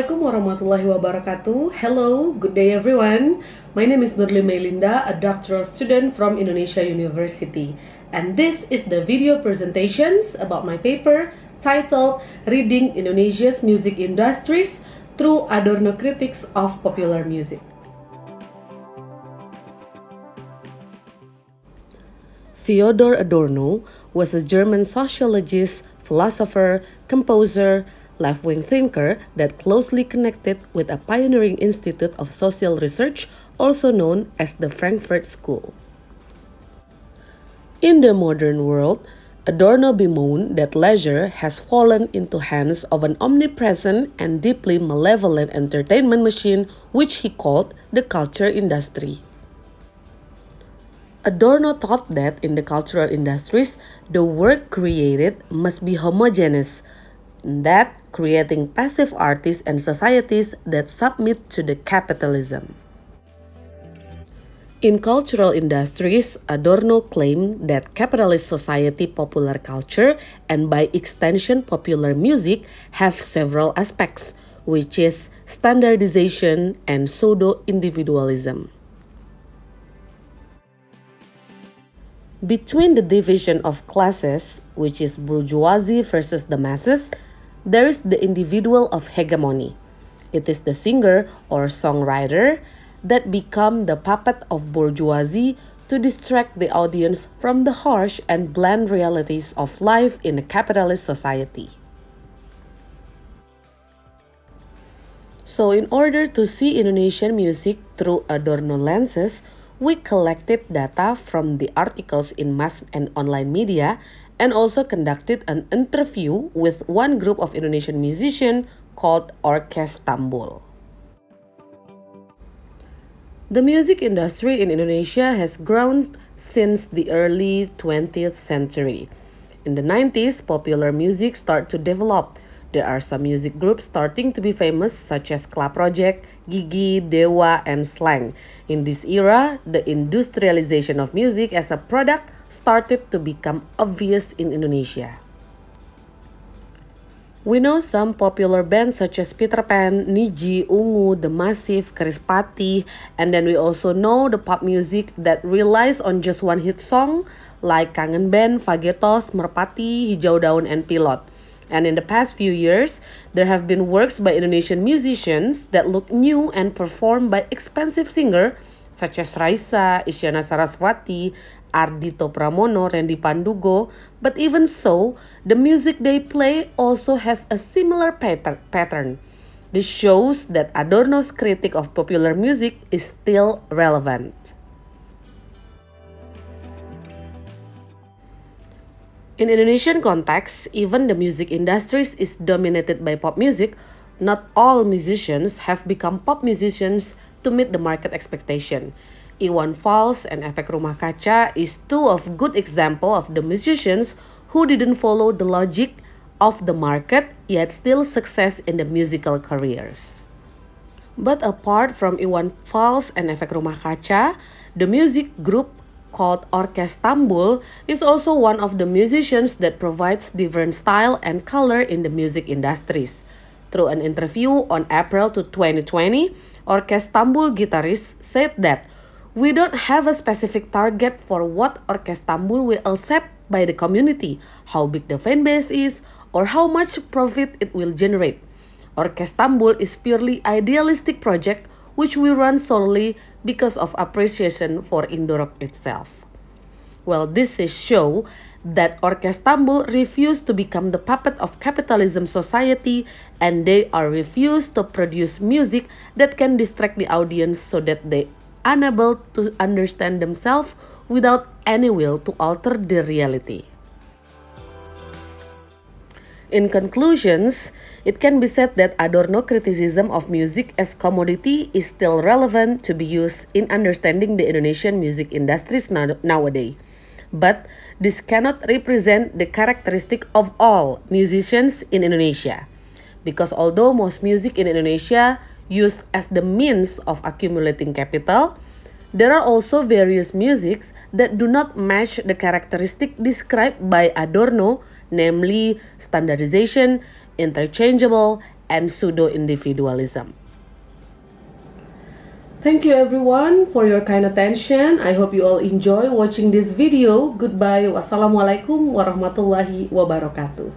Assalamualaikum warahmatullahi wabarakatuh. Hello, good day everyone. My name is Nurly Meilinda, a doctoral student from Indonesia University. And this is the video presentations about my paper titled Reading Indonesia's Music Industries Through Adorno Critics of Popular Music. Theodor Adorno was a German sociologist, philosopher, composer, left-wing thinker that closely connected with a pioneering institute of social research, also known as the Frankfurt School. In the modern world, Adorno bemoaned that leisure has fallen into hands of an omnipresent and deeply malevolent entertainment machine which he called the culture industry. Adorno thought that in the cultural industries, the work created must be homogeneous, that creating passive artists and societies that submit to the capitalism. In cultural industries, Adorno claimed that capitalist society, popular culture, and by extension popular music have several aspects, which is standardization and pseudo-individualism. Between the division of classes, which is bourgeoisie versus the masses, there is the individual of hegemony. It is the singer or songwriter that become the puppet of bourgeoisie to distract the audience from the harsh and bland realities of life in a capitalist society. So in order to see Indonesian music through Adorno lenses, we collected data from the articles in mass and online media and also conducted an interview with one group of Indonesian musicians called Orkes Tambul. The music industry in Indonesia has grown since the early 20th century. In the 90s, popular music started to develop. There are some music groups starting to be famous such as Club Project, Gigi, Dewa, and Slang. In this era, the industrialization of music as a product started to become obvious in Indonesia. We know some popular bands such as Peter Pan, Niji, Ungu, The Massive, Krispati, and then we also know the pop music that relies on just one hit song like Kangen Band, Fagetos, Merpati, Hijau Daun, and Pilot. And in the past few years, there have been works by Indonesian musicians that look new and performed by expensive singers such as Raisa, Isyana Saraswati, Ardhito Pramono, Randy Pandugo. But even so, the music they play also has a similar pattern. This shows that Adorno's critique of popular music is still relevant. In Indonesian context, even the music industries is dominated by pop music. Not all musicians have become pop musicians to meet the market expectation. Iwan Fals and Efek Rumah Kaca is two of good example of the musicians who didn't follow the logic of the market yet still success in the musical careers. But apart from Iwan Fals and Efek Rumah Kaca, the music group called Orkes Tambul is also one of the musicians that provides different style and color in the music industries. Through an interview on April 2020, Orkes Tambul guitarist said that we don't have a specific target for what Orkes Tambul will accept by the community, how big the fan base is, or how much profit it will generate. Orkes Tambul is purely idealistic project which we run solely because of appreciation for Indorok itself. Well, this is show that Orkes Tambul refused to become the puppet of capitalism society and they are refused to produce music that can distract the audience so that they unable to understand themselves without any will to alter the reality. In conclusions, it can be said that Adorno criticism of music as commodity is still relevant to be used in understanding the Indonesian music industries nowadays. But this cannot represent the characteristic of all musicians in Indonesia. Because although most music in Indonesia used as the means of accumulating capital, there are also various musics that do not match the characteristic described by Adorno, namely standardization, interchangeable, and pseudo-individualism. Thank you everyone for your kind attention. I hope you all enjoy watching this video. Goodbye. Wassalamualaikum warahmatullahi wabarakatuh.